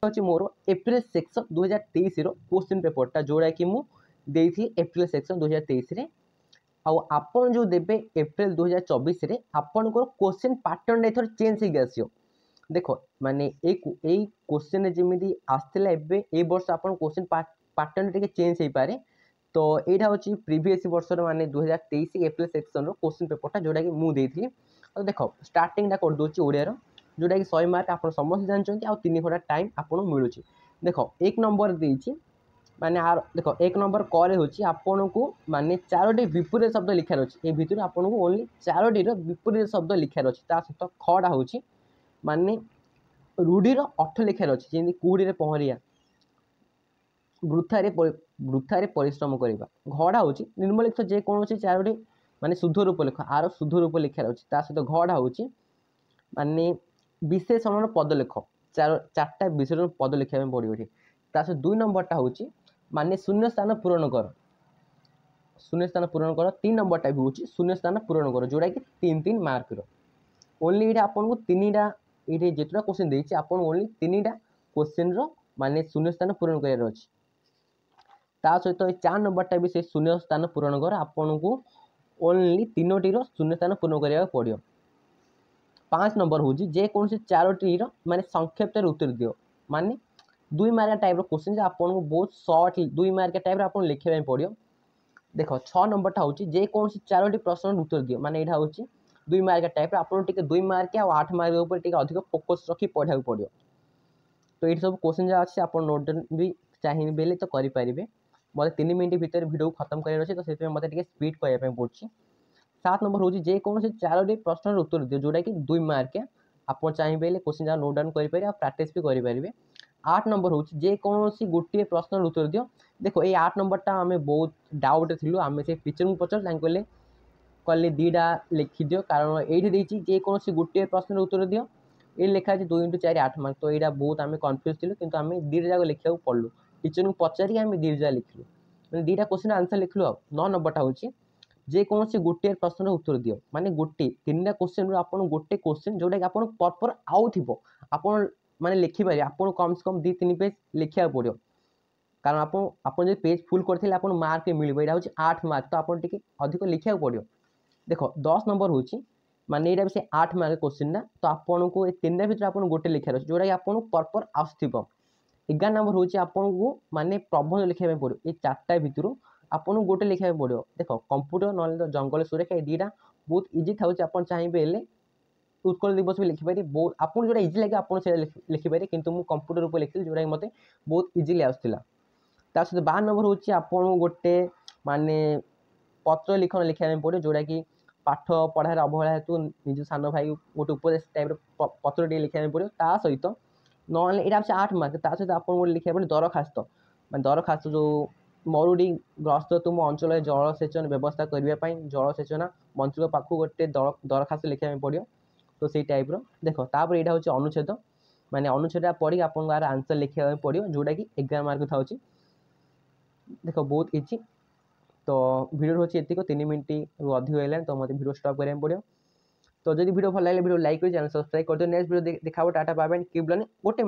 हूँ मोर April section 2023 question पेपरटा जोड़ा कि मुझे एप्रिल सेक्शन 2023 आपन जो देबे एप्रिल 2024 आपन को क्वेश्चन पैटर्न एथर चेंज हो आसियो देखो माने ए क्वेश्चन जमी आसला ए वर्ष आपन क्वेश्चन पैटर्न टिके चेंज हो पारे तो यहाँ हूँ प्रीवियस वर्ष माने 2023 एप्रिल सेक्शन क्वेश्चन पेपरटा जोड़ा कि मुझे तो देखो स्टार्टिंगटा कर दूसरी ओडिया जोटा कि 100 मार्क आप समस्त जानते आ 3 घंटा टाइम आपको मिलूँ देखो एक नंबर देती माने देखो एक नंबर कल होपन को माने 4टी विपरीत शब्द लिखार अच्छे ये भितर आपको ओनली 4टी विपरीत शब्द लिखार अच्छे सहित खड़ा हूँ माने रूढ़ीर अर्थ लिखार अच्छे जमी कूड़ी पहरिया वृथारे परिश्रम करवा घड़ा हूँ निर्मलिखित जेकोसी 4टी माने शुद्ध रूप लिख आर शुद्ध रूप लिखार अच्छे सहित घड़ा हूँ माने विशेषण पद लिख चार्टा विशेषण पद लिखा पड़ो ये सहित 2 नंबरटा हूँ माने शून्य स्थान पूरण कर 3 नंबरटा भी हूँ शून्य स्थान पूरण कर जोड़ा कि 3 मार्क ओनली ये आपको 3टा ये जितना क्वेश्चन देती आप ओनली 3टा क्वेश्चन माने शून्य स्थान पूरण करार अच्छे सहित 4 नंबरटा भी से शून्य स्थान पूरण कर आपन को ओनली 3टी शून्य स्थान पूरण करा पड़ो 5 नंबर हूँ जेकोसी 4टी माने संक्षेप उत्तर दियो माने 2 मार्क टाइप क्वेश्चन आपको बहुत सर्ट 2 मार्क टाइप आप लिखा पड़ो देखो 6 नंबरटा हूँ जेकोसी 4टी प्रश्न उत्तर दियो माने यहाँ हूँ 2 मार्क टाइप आप 2 मार्क आ 8 मार्क अधिक फोकस रखी पढ़ा पड़ो तो ये सब क्वेश्चन जहाँ अच्छे आप नोट भी चाहिए तो करेंगे मतलब 3 मिनट भितर वीडियो खत्म करार अच्छे तो से मतलब स्पीड करने पड़ी 7 नंबर हूँ जेकोसी 4टी प्रश्न उत्तर दियो जोटा कि 2 मार्क आप चाहिए क्वेश्चन जहाँ नोट डाउन करेंगे और प्राक्टिस भी करेंगे 8 नंबर हूँ जेकोसी गोटे प्रश्न उत्तर दियो देखो ये 8 नंबरटा आम बहुत डाउट थी आम से टीचर को पचार कहले कहले 2टा लिखि दियो कारण ये जेकोसी गोटे प्रश्न उत्तर दियो ये लिखा है 2 × 4 8 मार्क तो यहाँ बहुत आम कन्फ्यूज थी कि आम 2टा जाक लिखा पड़ू टीचर को पचारिक आम 2टा जाक लिखलु मैंने 2टा क्वेश्चन आंसर लिखलु 9 नंबरटा हूँ जेकोसी गोटे प्रश्न उत्तर दियो माने गोटे 3टा क्वेश्चन आप गोटे क्वेश्चन जोटा कि आप परपर आउ थी आप माने लिखिपारे आपको कम से कम 2-3 पेज लिखा पड़ो कारण आप पेज फुल करते आप मार्क मिले यहाँ हूँ 8 मार्क तो आपको अधिक लिखा पड़ो देखो 10 नंबर हूँ माने यहाँ से 8 मार्क क्वेश्चन तो आपको 3टा भितर आप गोटे लिखार अच्छे जोटा कि आपको परपर आसो 11 नंबर हूँ आपको माने प्रबंध लिखा पड़ो ये 4टा भितर आपको गोटे लिखा पड़ो देखो कंप्यूटर ना जंगल सुरक्षा ये 2टा बहुत इजी था आप चाहिए उत्कल दिवस भी लिखिपारे बहुत आपको जो इजी लगे आप लिखिपारे किंतु मुझे कंप्यूटर ऊपर लिखी जोटा मत बहुत इजिली आसला सहित 12 नंबर हूँ आपको गोटे माने पत्र लिखन लिखा पड़ो जोटा कि पाठ पढ़ार अवहेला हेतु निज सान भाई गोटे उपदेश टाइप पत्र टे लिखा पड़ो सहित ना यहाँ 8 मार्क सहित आपको लिखा पड़े दरखास्त मैं दरखास्त जो मरुड़ी ग्रस्त तुम अंचल जलसेचन व्यवस्था करने जलसेचना मंत्री पाखु गोटे दरखास्त लिखा पड़ो तो से टाइप देखो तापर यहाँ हूँ अनुच्छेद माने अनुच्छेद पढ़ी आप आंसर लिखा पड़ो जोटा कि 11 मार्क था देखो बहुत इजी तो वीडियो हूँ ये 3 मिनट रु अधिक है तो मतलब वीडियो स्टॉप करें पड़ो तो जब वीडियो भल लगे वीडियो लाइक कर चैनल सब्सक्राइब कर दियो नेक्स्ट वीडियो देखा tata bye bye keep learning गोटे